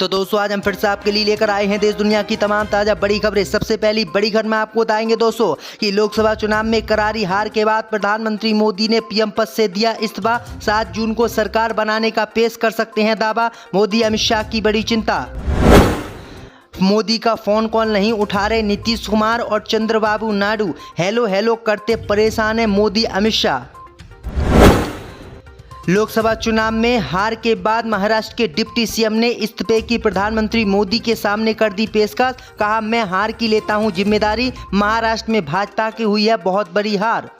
तो दोस्तों आज हम फिर से आपके लिए लेकर आए हैं देश दुनिया की तमाम ताजा बड़ी खबरें। सबसे पहली बड़ी खबर में आपको बताएंगे दोस्तों कि लोकसभा चुनाव में करारी हार के बाद प्रधानमंत्री मोदी ने पीएम पद से दिया इस्तीफा। 7 जून को सरकार बनाने का पेश कर सकते हैं दावा। मोदी अमित शाह की बड़ी चिंता। मोदी का फोन कॉल नहीं उठा रहे नीतीश कुमार और चंद्रबाबू नायडू। हेलो हेलो करते परेशान है मोदी अमित शाह। लोकसभा चुनाव में हार के बाद महाराष्ट्र के डिप्टी सीएम ने इस्तीफे की प्रधानमंत्री मोदी के सामने कर दी पेशकश। कहा मैं हार की लेता हूं जिम्मेदारी। महाराष्ट्र में भाजपा की हुई है बहुत बड़ी हार।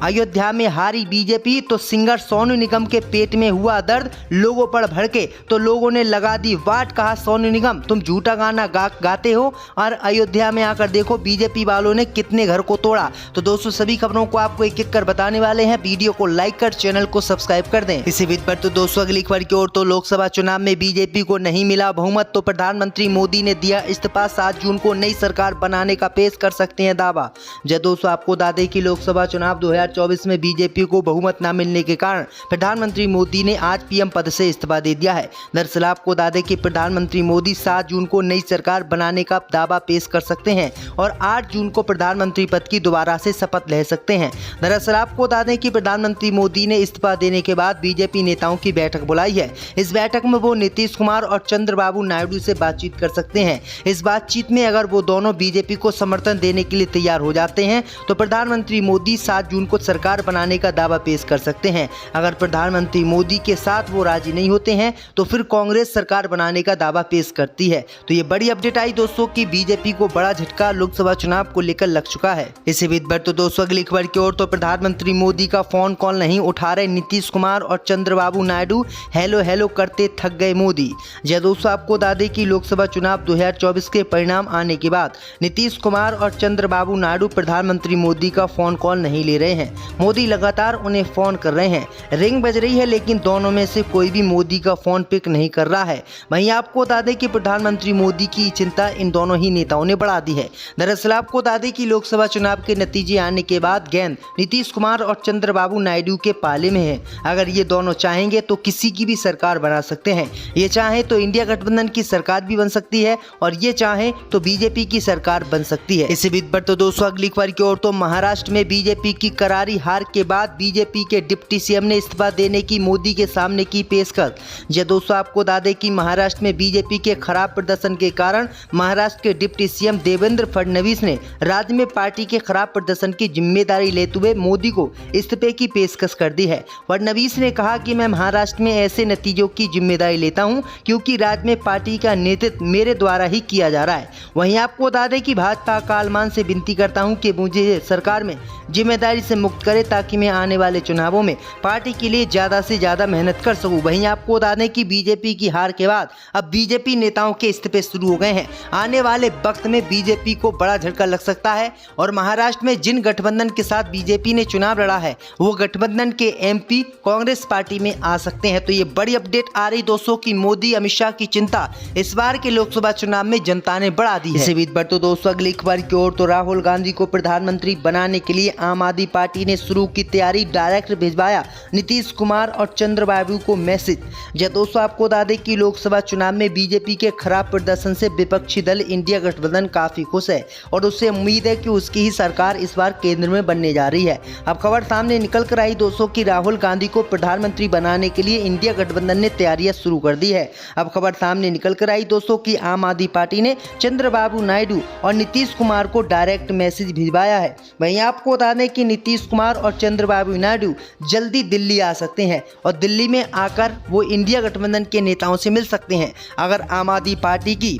अयोध्या में हारी बीजेपी तो सिंगर सोनू निगम के पेट में हुआ दर्द। लोगों पर भड़के तो लोगों ने लगा दी वाट। कहा सोनू निगम तुम झूठा गाना गाते हो और अयोध्या में आकर देखो बीजेपी वालों ने कितने घर को तोड़ा। तो दोस्तों सभी खबरों को आपको एक एक कर बताने वाले हैं। वीडियो को लाइक कर चैनल को सब्सक्राइब कर दें। इसी बीच पर तो दोस्तों अगली खबर की ओर। तो लोकसभा चुनाव में बीजेपी को नहीं मिला बहुमत तो प्रधानमंत्री मोदी ने दिया इस्तीफा। 7 जून को नई सरकार बनाने का पेश कर सकते हैं दावा। जय दोस्तों आपको बता दें कि लोकसभा चुनाव 2024 में बीजेपी को बहुमत न मिलने के कारण प्रधानमंत्री मोदी ने आज पीएम पद से इस्तीफा दे दिया है। दरअसल आपको बता दें कि प्रधानमंत्री मोदी 7 जून को नई सरकार बनाने का दावा पेश कर सकते हैं और 8 जून को प्रधानमंत्री पद की दोबारा से शपथ ले सकते हैं। दरअसल आपको बता दें कि प्रधानमंत्री मोदी ने इस्तीफा देने के बाद बीजेपी नेताओं की बैठक बुलाई है। इस बैठक में वो नीतीश कुमार और चंद्रबाबू नायडू से बातचीत कर सकते हैं। इस बातचीत में अगर वो दोनों बीजेपी को समर्थन देने के लिए तैयार हो जाते हैं तो प्रधानमंत्री मोदी 7 जून को सरकार बनाने का दावा पेश कर सकते हैं। अगर प्रधानमंत्री मोदी के साथ वो राजी नहीं होते हैं तो फिर कांग्रेस सरकार बनाने का दावा पेश करती है। तो ये बड़ी अपडेट आई दोस्तों कि बीजेपी को बड़ा झटका लोकसभा चुनाव को लेकर लग चुका है। इसी बीच पर तो दोस्तों अगली खबर की ओर। तो प्रधानमंत्री मोदी का फोन कॉल नहीं उठा रहे नीतीश कुमार और चंद्रबाबू नायडू। हेलो हेलो करते थक गए मोदी। जय दोस्तों आपको बता दें कि लोकसभा चुनाव 2024 के परिणाम आने के बाद नीतीश कुमार और चंद्रबाबू नायडू प्रधानमंत्री मोदी का फोन कॉल नहीं ले रहे हैं। मोदी लगातार उन्हें फोन कर रहे हैं। रिंग बज रही है लेकिन दोनों में से कोई भी मोदी का फोन पिक नहीं कर रहा है। वहीं आपको बता दें कि प्रधानमंत्री मोदी की चिंता इन दोनों ही नेताओं ने बढ़ा दी है। दरअसल आपको बता दें कि लोकसभा चुनाव के नतीजे आने के बाद गेंद नीतीश कुमार और चंद्रबाबू नायडू के पाले में है। अगर ये दोनों चाहेंगे तो किसी की भी सरकार बना सकते हैं। ये चाहे तो इंडिया गठबंधन की सरकार भी बन सकती है और ये चाहे तो बीजेपी की सरकार बन सकती है। इसी बीच पर तो दोस्तों अगली खबर की ओर। तो महाराष्ट्र में बीजेपी की करारी हार के बाद बीजेपी के डिप्टी सीएम ने इस्तीफा देने की मोदी के सामने की पेशकश। जय दोस्तों आपको बता दें कि महाराष्ट्र में बीजेपी के खराब प्रदर्शन के कारण महाराष्ट्र के डिप्टी सीएम देवेंद्र फडणवीस ने राज्य में पार्टी के खराब प्रदर्शन की जिम्मेदारी लेते हुए मोदी को इस्तीफे की पेशकश कर दी है। फडणवीस ने कहा कि मैं महाराष्ट्र में ऐसे नतीजों की जिम्मेदारी लेता हूं क्योंकि राज्य में पार्टी का नेतृत्व मेरे द्वारा ही किया जा रहा है। वहीं आपको बता दें कि भाजपा कालमान से विनती करता हूं कि मुझे सरकार में जिम्मेदारी से मुक्त करे ताकि मैं आने वाले चुनावों में पार्टी के लिए ज़्यादा से ज़्यादा मेहनत कर सकूं। वहीं आपको बता दें कि बीजेपी की हार के बाद अब बीजेपी नेताओं के इस्तीफे शुरू हो गए हैं। आने वाले वक्त में बीजेपी को बड़ा झटका लग सकता है और महाराष्ट्र में जिन गठबंधन के साथ बीजेपी ने चुनाव लड़ा है वो गठबंधन के एमपी कांग्रेस पार्टी में आ सकते हैं। तो ये बड़ी अपडेट आ रही दोस्तों की मोदी अमित शाह की चिंता इस बार के लोकसभा चुनाव में जनता ने बढ़ा दी है। इसी बीच पर तो दोस्तों अगली खबर की ओर। तो राहुल गांधी को प्रधानमंत्री बनाने के लिए आम आदमी पार्टी ने शुरू की तैयारी। डायरेक्ट भिजवाया नीतीश कुमार और चंद्रबाबू को मैसेज। जय दोस्तों आपको बता दें कि लोकसभा चुनाव में बीजेपी के खराब प्रदर्शन से विपक्षी दल इंडिया गठबंधन काफी खुश है और उससे उम्मीद है कि उसकी ही सरकार इस बार केंद्र में बनने जा रही है। अब खबर सामने निकल कर आई दोस्तों कि राहुल गांधी को प्रधानमंत्री बनाने के लिए इंडिया गठबंधन ने तैयारियां शुरू कर दी है। अब खबर सामने निकल कर आई दोस्तों कि आम आदमी पार्टी ने चंद्रबाबू नायडू और नीतीश कुमार को डायरेक्ट मैसेज भिजवाया है। वहीं आपको बता दें कि नीतीश कुमार और चंद्रबाबू नायडू जल्दी दिल्ली आ सकते हैं और दिल्ली में आकर वो इंडिया गठबंधन के नेताओं से मिल सकते हैं। अगर आम आदमी पार्टी की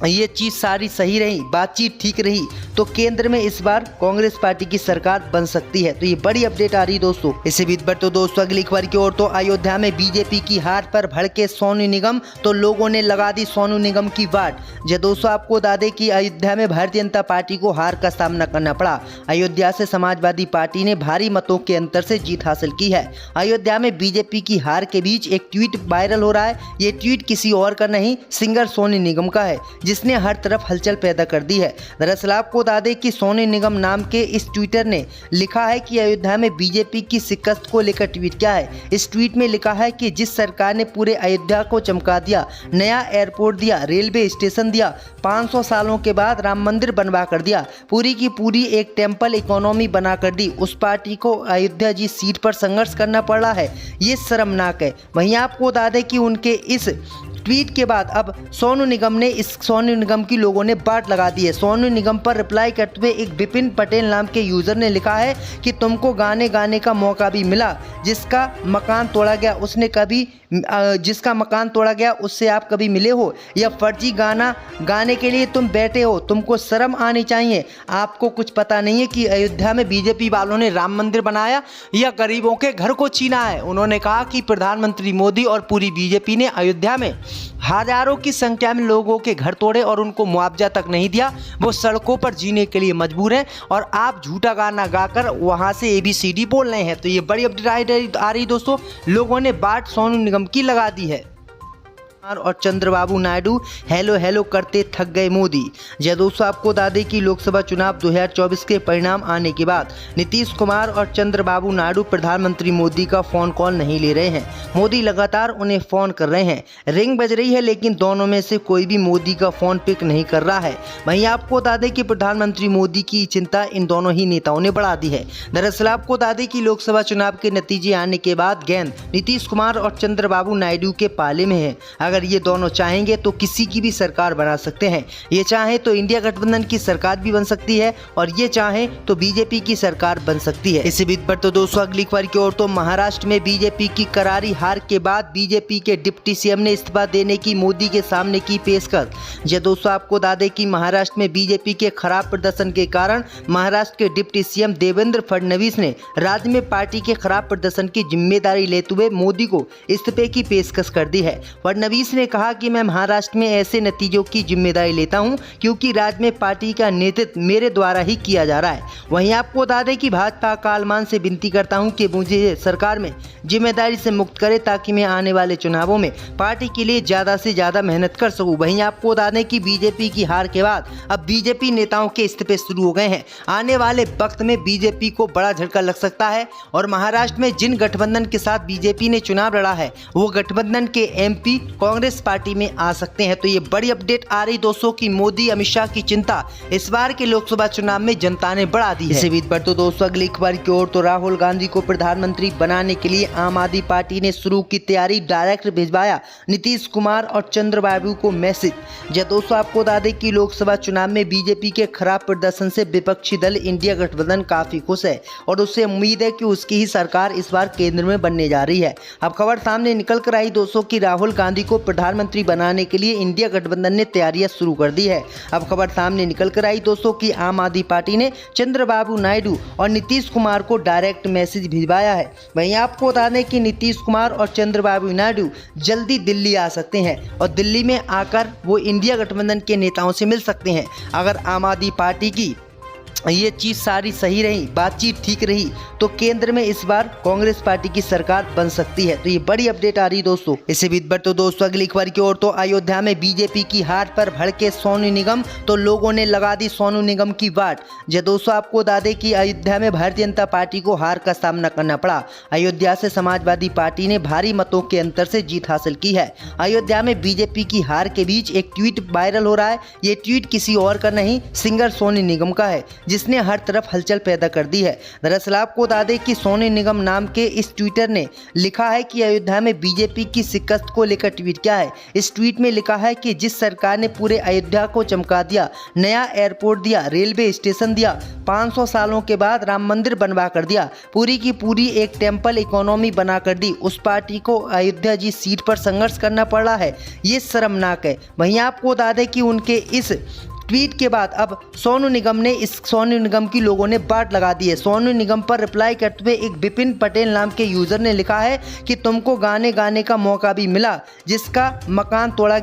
ये चीज़ सारी सही रही, बातचीत ठीक रही तो केंद्र में इस बार कांग्रेस पार्टी की सरकार बन सकती है। तो ये बड़ी अपडेट आ रही दोस्तों। इसी बीच पर तो दोस्तों अगली खबर की ओर। तो अयोध्या में बीजेपी की हार पर भड़के सोनू निगम तो लोगों ने लगा दी सोनू निगम की वाट। जय दोस्तों आपको बता दें कि अयोध्या में भारतीय जनता पार्टी को हार का सामना करना पड़ा। अयोध्या से समाजवादी पार्टी ने भारी मतों के अंतर से जीत हासिल की है। अयोध्या में बीजेपी की हार के बीच एक ट्वीट वायरल हो रहा है। ये ट्वीट किसी और का नहीं सिंगर सोनू निगम का है जिसने हर तरफ हलचल पैदा कर दी है। दरअसल आपको बता दें कि सोनू निगम नाम के इस ट्वीटर ने लिखा है कि अयोध्या में बीजेपी की शिकस्त को लेकर ट्वीट किया है। इस ट्वीट में लिखा है कि जिस सरकार ने पूरे अयोध्या को चमका दिया, नया एयरपोर्ट दिया, रेलवे स्टेशन दिया, 500 सालों के बाद राम मंदिर बनवा कर दिया, पूरी की पूरी एक टेम्पल इकोनॉमी बना कर दी, उस पार्टी को अयोध्या जी सीट पर संघर्ष करना पड़ रहा है। ये शर्मनाक है। वहीं आपको बता दें कि उनके इस ट्वीट के बाद अब सोनू निगम की लोगों ने बाट लगा दी है। सोनू निगम पर रिप्लाई करते हुए एक विपिन पटेल नाम के यूजर ने लिखा है कि तुमको गाने का मौका भी मिला, जिसका मकान तोड़ा गया उससे आप कभी मिले हो, या फर्जी गाना गाने के लिए तुम बैठे हो, तुमको शर्म आनी चाहिए। आपको कुछ पता नहीं है कि अयोध्या में बीजेपी वालों ने राम मंदिर बनाया या गरीबों के घर को छीना है। उन्होंने कहा कि प्रधानमंत्री मोदी और पूरी बीजेपी ने अयोध्या में हजारों की संख्या में लोगों के घर तोड़े और उनको मुआवजा तक नहीं दिया। वो सड़कों पर जीने के लिए मजबूर हैं और आप झूठा गाना गाकर वहां से ABCD बोल रहे हैं। तो ये बड़ी अपडेट आ रही दोस्तों, लोगों ने बाट सोनू निगम की लगा दी है। और चंद्रबाबू नायडू हेलो करते थक गए मोदी। जय दोस्तों, आपको बता दें कि लोकसभा चुनाव 2024 के परिणाम आने के बाद नीतीश कुमार और चंद्रबाबू नायडू प्रधानमंत्री मोदी का फोन कॉल नहीं ले रहे हैं। मोदी लगातार उन्हें फोन कर रहे हैं, रिंग बज रही है, लेकिन दोनों में से कोई भी मोदी का फोन पिक नहीं कर रहा है। वहीं आपको बता दें कि प्रधानमंत्री मोदी की चिंता इन दोनों ही नेताओं ने बढ़ा दी है। दरअसल आपको बता दें कि लोकसभा चुनाव के नतीजे आने के बाद गेंद नीतीश कुमार और चंद्रबाबू नायडू के पाले में है। अगर ये दोनों चाहेंगे तो किसी की भी सरकार बना सकते हैं। ये चाहे तो इंडिया गठबंधन की सरकार भी बन सकती है और ये चाहे तो बीजेपी की सरकार बन सकती है। इसी बीच पर तो दोस्तों अगली खबर की ओर, तो महाराष्ट्र में बीजेपी की करारी हार के बाद बीजेपी के डिप्टी सीएम ने इस्तीफा देने की मोदी के सामने की पेशकश। जय दोस्तों, आपको बता दें कि महाराष्ट्र में बीजेपी के खराब प्रदर्शन के कारण महाराष्ट्र के डिप्टी सीएम देवेंद्र फडणवीस ने राज्य में पार्टी के खराब प्रदर्शन की जिम्मेदारी लेते हुए मोदी को इस्तीफे की पेशकश कर दी है। फडणवीस ने कहा कि मैं महाराष्ट्र में ऐसे नतीजों की जिम्मेदारी लेता हूं क्योंकि राज्य में पार्टी का नेतृत्व मेरे द्वारा ही किया जा रहा है। वहीं आपको बता दें कि भाजपा कालमान से विनती करता हूं कि मुझे सरकार में जिम्मेदारी से मुक्त करे ताकि मैं आने वाले चुनावों में पार्टी के लिए ज़्यादा से ज़्यादा मेहनत कर सकूं। वहीं आपको बता दें कि बीजेपी की हार के बाद अब बीजेपी नेताओं के इस्तीफे शुरू हो गए हैं। आने वाले वक्त में बीजेपी को बड़ा झटका लग सकता है और महाराष्ट्र में जिन गठबंधन के साथ बीजेपी ने चुनाव लड़ा है वो गठबंधन के MP कांग्रेस पार्टी में आ सकते हैं। तो ये बड़ी अपडेट आ रही दोस्तों की मोदी अमित शाह की चिंता इस बार के लोकसभा चुनाव में जनता ने बढ़ा दी है। इसी बीच पर तो दोस्तों अगली खबर की ओर, तो राहुल गांधी को प्रधानमंत्री बनाने के लिए आम आदमी पार्टी ने शुरू की तैयारी, डायरेक्ट भिजवाया नीतीश कुमार और चंद्रबाबू को मैसेज। जब दोस्तों आपको बता दें कि लोकसभा चुनाव में बीजेपी के खराब प्रदर्शन से विपक्षी दल इंडिया गठबंधन काफी खुश है और उससे उम्मीद है कि उसकी ही सरकार इस बार केंद्र में बनने जा रही है। अब खबर सामने निकल कर आई दोस्तों कि राहुल गांधी को प्रधानमंत्री बनाने के लिए इंडिया गठबंधन ने तैयारियां शुरू कर दी है। अब खबर सामने निकल कर आई दोस्तों कि आम आदमी पार्टी ने चंद्रबाबू नायडू और नीतीश कुमार को डायरेक्ट मैसेज भिजवाया है। वहीं आपको बता दें कि नीतीश कुमार और चंद्रबाबू नायडू जल्दी दिल्ली आ सकते हैं और दिल्ली में आकर वो इंडिया गठबंधन के नेताओं से मिल सकते हैं। अगर आम आदमी पार्टी की ये चीज़ सारी सही रही, बातचीत ठीक रही, तो केंद्र में इस बार कांग्रेस पार्टी की सरकार बन सकती है। तो ये बड़ी अपडेट आ रही दोस्तों। इसी बीच पर तो दोस्तों अगली खबर की ओर, तो अयोध्या में बीजेपी की हार पर भड़के सोनू निगम, तो लोगों ने लगा दी सोनू निगम की बाट। जो दोस्तों आपको बता दें कि अयोध्या में भारतीय जनता पार्टी को हार का सामना करना पड़ा। अयोध्या से समाजवादी पार्टी ने भारी मतों के अंतर से जीत हासिल की है। अयोध्या में बीजेपी की हार के बीच एक ट्वीट वायरल हो रहा है। ये ट्वीट किसी और का नहीं, सिंगर सोनू निगम का है, जिसने हर तरफ हलचल पैदा कर दी है। दरअसल आपको बता दें कि सोनू निगम नाम के इस ट्वीटर ने लिखा है कि अयोध्या में बीजेपी की शिकस्त को लेकर ट्वीट किया है। इस ट्वीट में लिखा है कि जिस सरकार ने पूरे अयोध्या को चमका दिया, नया एयरपोर्ट दिया, रेलवे स्टेशन दिया, 500 सालों के बाद राम मंदिर बनवा कर दिया, पूरी की पूरी एक टेम्पल इकोनॉमी बना कर दी, उस पार्टी को अयोध्या जी सीट पर संघर्ष करना पड़ रहा है। ये शर्मनाक है। वहीं आपको बता दें कि उनके इस ट्वीट के बाद अब सोनू निगम की लोगों ने बाट लगा दी है। सोनू निगम पर रिप्लाई करते हुए एक विपिन पटेल नाम के यूजर ने लिखा है कि तुमको गाने गाने का मौका भी मिला, जिसका मकान तोड़ा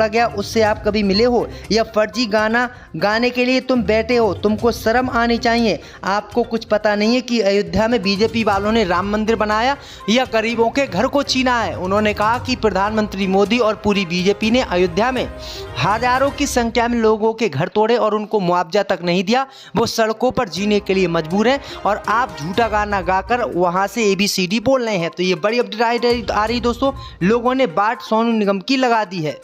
गया उससे आप कभी मिले हो? या फर्जी गाना गाने के लिए तुम बैठे हो? तुमको शर्म आनी चाहिए। आपको कुछ पता नहीं है कि अयोध्या में बीजेपी वालों ने राम मंदिर बनाया या गरीबों के घर को छीना है। उन्होंने कहा कि प्रधानमंत्री मोदी और पूरी बीजेपी ने अयोध्या में हजारों की संख्या में लोगों के घर तोड़े और उनको मुआवजा तक नहीं दिया। वो सड़कों पर जीने के लिए मजबूर हैं और आप झूठा गाना गाकर वहां से ABCD बोल रहे हैं। तो ये बड़ी अपडेट आ रही दोस्तों, लोगों ने बाट सोनू निगम की लगा दी है।